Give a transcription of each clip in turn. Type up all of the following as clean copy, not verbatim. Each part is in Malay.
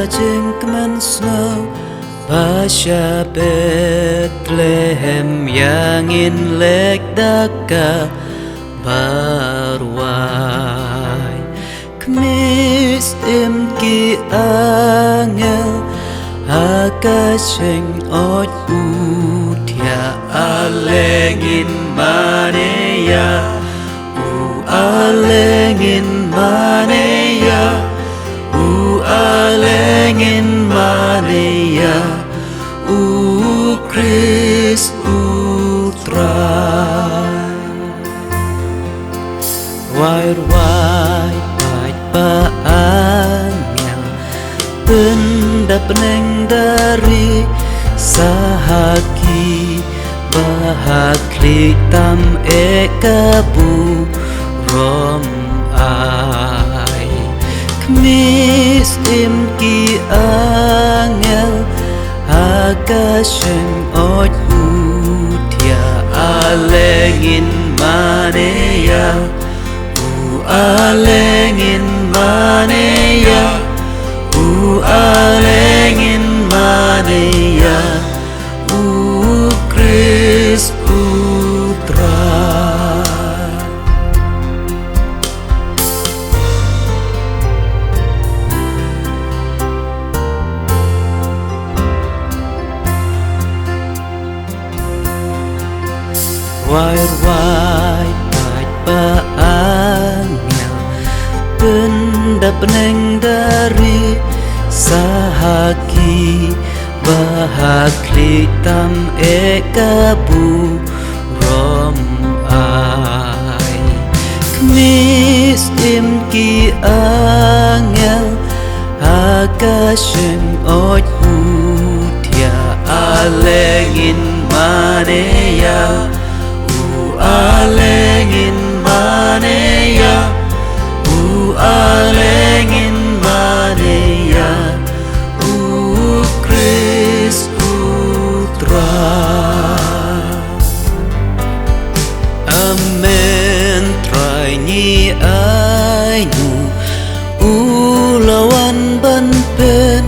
jengkeman snow Pasha Bethlehem yang in lek daka barwai Kmis imki angel Akasheng oj utia alengin maneya alengin maneya alengin maneya Kris putra Wide pa angel Benda peneng dari sahaki bahaklik tam ekabu rom ai Kmis imki angel Akasheng oj utia alengin maneya alengin maneya alengin maneya Kris putra Wide pa angel Benda peneng dari sahaki bahaklik tam ekabu rom ai Kmis imki angel Akasheng oj utia alengin maneya alengin maneya alengin maneya Kris putra Amen try ni ainu ulawan banpen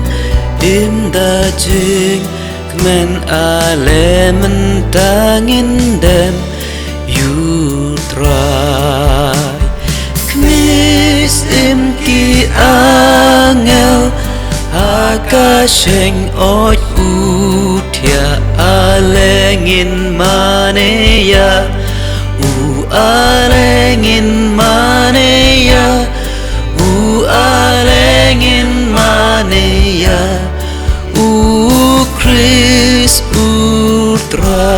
inda jing kemen ale mentangin den you try Kmis imki angel Akasheng oj utia alengin maneya alengin maneya alengin maneya Kris putra